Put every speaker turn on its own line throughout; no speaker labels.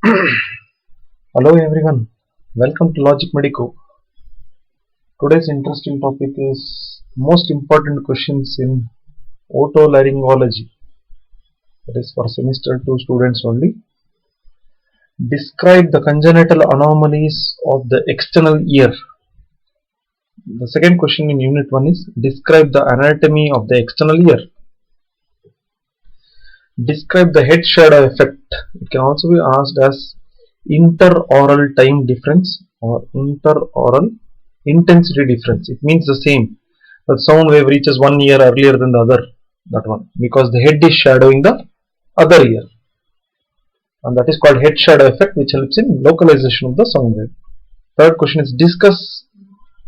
Hello everyone, welcome to Logic Medico. Today's interesting topic is most important questions in Otolaryngology. That is for semester 2 students only. Describe the congenital anomalies of the external ear. The second question in unit 1 is describe the anatomy of the external ear. Describe the head shadow effect. It can also be asked as interaural time difference or interaural intensity difference. It means the same. The sound wave reaches one ear earlier than the other, that one, because the head is shadowing the other ear, and that is called head shadow effect, which helps in localization of the sound wave. Third question is discuss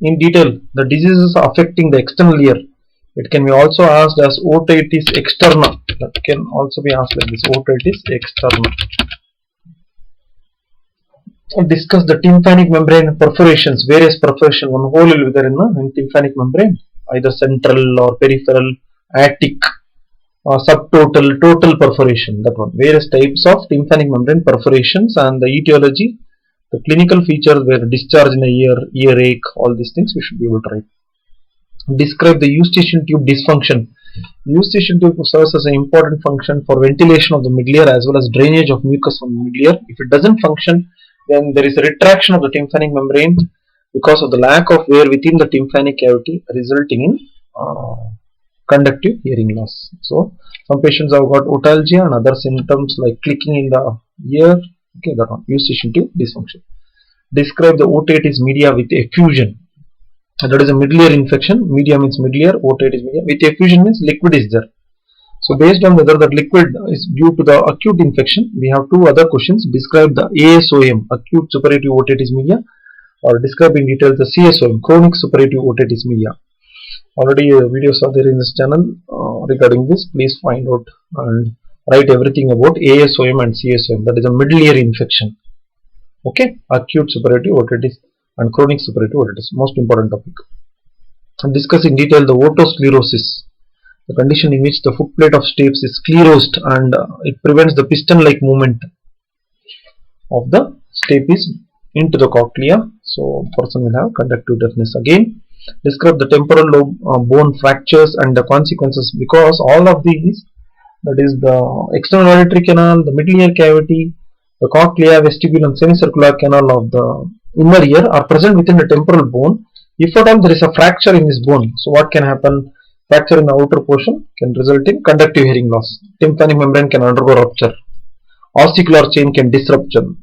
in detail the diseases affecting the external ear. It can be also asked as otitis externa. That can also be asked like this, otitis externa. Discuss the tympanic membrane perforations, various perforation. One hole will be there in the tympanic membrane, either central or peripheral, attic, subtotal, total perforation. That one. Various types of tympanic membrane perforations and the etiology, the clinical features where discharge in the ear, earache, all these things we should be able to write. Describe the eustachian tube dysfunction. Eustachian tube serves as an important function for ventilation of the middle ear as well as drainage of mucus from the middle ear. If it doesn't function, then there is a retraction of the tympanic membrane because of the lack of air within the tympanic cavity, resulting in conductive hearing loss. So some patients have got otalgia and other symptoms like clicking in the ear. Okay, that one, eustachian tube dysfunction. Describe the otitis media with effusion. That is a middle ear infection. Media means middle ear, otitis media. With effusion means liquid is there. So based on whether that liquid is due to the acute infection, we have two other questions. Describe the ASOM, acute suppurative otitis media, or describe in detail the CSOM, chronic suppurative otitis media. Already videos are there in this channel regarding this. Please find out and write everything about ASOM and CSOM. That is a middle ear infection. Okay, acute suppurative otitis and chronic suppurative otitis, most important topic. And discuss in detail the otosclerosis, the condition in which the footplate of stapes is sclerosed and it prevents the piston-like movement of the stapes into the cochlea. So person will have conductive deafness. Again, describe the temporal lobe bone fractures and the consequences, because all of these, that is the external auditory canal, the middle ear cavity, the cochlea, vestibule and semicircular canal of the inner ear are present within the temporal bone. If at all there is a fracture in this bone, so what can happen? Fracture in the outer portion can result in conductive hearing loss. Tympanic membrane can undergo rupture. Ossicular chain can disruption.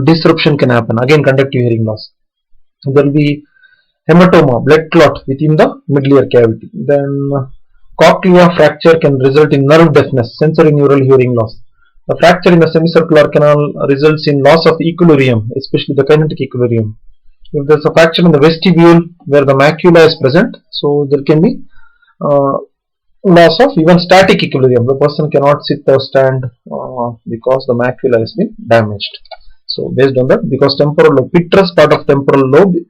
Disruption can happen. Again, conductive hearing loss. There will be hematoma, blood clot within the middle ear cavity. Then cochlea fracture can result in nerve deafness, sensory neural hearing loss. The fracture in the semicircular canal results in loss of equilibrium, especially the kinetic equilibrium. If there is a fracture in the vestibule where the macula is present, so there can be loss of even static equilibrium. The person cannot sit or stand because the macula has been damaged. So based on that, because temporal lobe, petrous part of temporal lobe,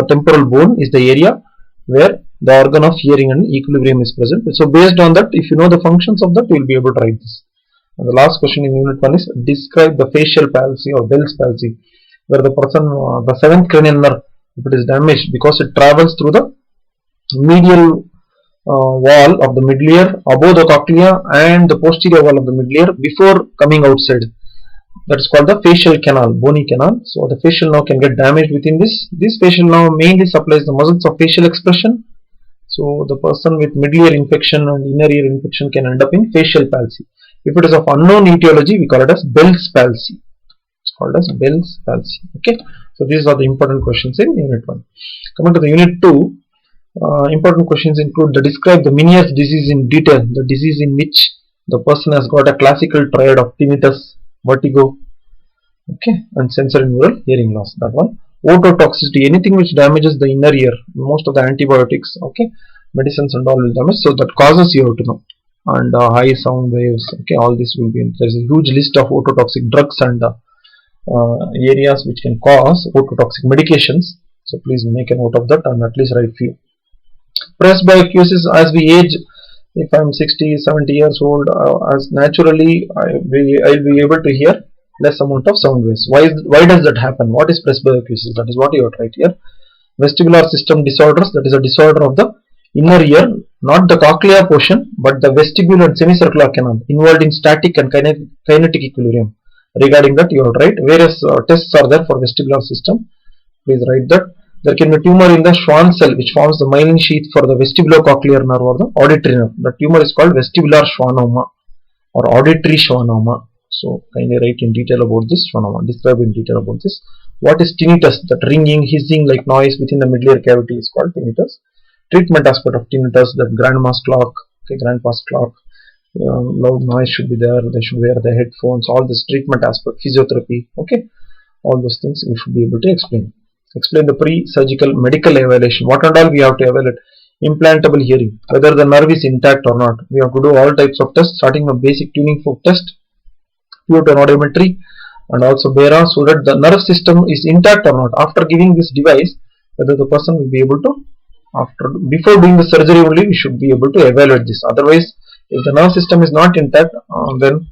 temporal bone is the area where the organ of hearing and equilibrium is present. So based on that, if you know the functions of that, you will be able to write this. And the last question in unit 1 is describe the facial palsy or Bell's palsy, where the person, the seventh cranial nerve, if it is damaged, because it travels through the medial wall of the middle ear, above the cochlea and the posterior wall of the middle ear before coming outside. That is called the facial canal, bony canal. So the facial nerve can get damaged within this. This facial nerve mainly supplies the muscles of facial expression. So the person with middle ear infection and inner ear infection can end up in facial palsy. If it is of unknown etiology, we call it as Bell's palsy. It's called as Bell's palsy. Okay. So these are the important questions in unit 1. Coming to the unit 2. Important questions include the describe the Meniere's disease in detail, the disease in which the person has got a classical triad of tinnitus, vertigo, okay, and sensory neural hearing loss. That one. Ototoxicity, anything which damages the inner ear. Most of the antibiotics, okay, medicines and all will damage. So that causes you to know. And high sound waves, okay, all this will be. There is a huge list of ototoxic drugs and areas which can cause ototoxic medications. So please make a note of that and at least write few. Presbyacusis, as we age, if I am 60, 70 years old, as naturally I will be able to hear less amount of sound waves. Why does that happen? What is presbyacusis? That is what you have to write here. Vestibular system disorders, that is a disorder of the inner ear, not the cochlea portion, but the vestibule and semicircular canal involved in static and kinetic equilibrium. Regarding that, you have to write. Various tests are there for vestibular system. Please write that. There can be a tumor in the Schwann cell which forms the myelin sheath for the vestibulocochlear nerve or the auditory nerve. The tumor is called vestibular schwannoma or auditory schwannoma. So kindly write in detail about this schwannoma. Describe in detail about this. What is tinnitus? That ringing, hissing like noise within the middle ear cavity is called tinnitus. Treatment aspect of tinnitus, that grandma's clock, grandpa's clock, loud noise should be there. They should wear the headphones. All this treatment aspect, physiotherapy. All those things we should be able to explain. Explain the pre-surgical medical evaluation. What and all we have to evaluate? Implantable hearing, whether the nerve is intact or not. We have to do all types of tests, starting from basic tuning fork test, pure tonometry, and also BERA, so that the nerve system is intact or not. After giving this device, whether the person will be able to, before doing the surgery only, we should be able to evaluate this. Otherwise, if the nerve system is not intact, then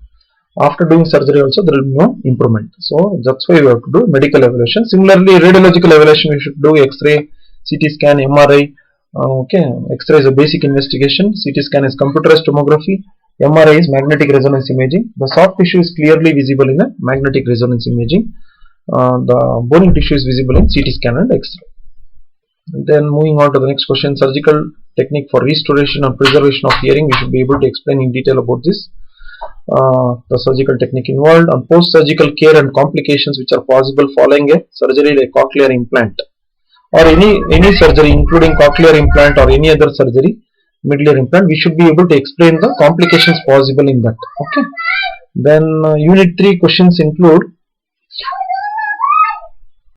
after doing surgery also there will be no improvement. So that's why we have to do medical evaluation. Similarly, radiological evaluation, we should do X-ray, CT scan, MRI. X-ray is a basic investigation. CT scan is computerized tomography. MRI is magnetic resonance imaging. The soft tissue is clearly visible in a magnetic resonance imaging. The bony tissue is visible in CT scan and X-ray. Then moving on to the next question, surgical technique for restoration and preservation of hearing. We should be able to explain in detail about this. The surgical technique involved, and post-surgical care and complications which are possible following a surgery like cochlear implant or any surgery including cochlear implant or any other surgery, middle ear implant. We should be able to explain the complications possible in that. Then unit 3 questions include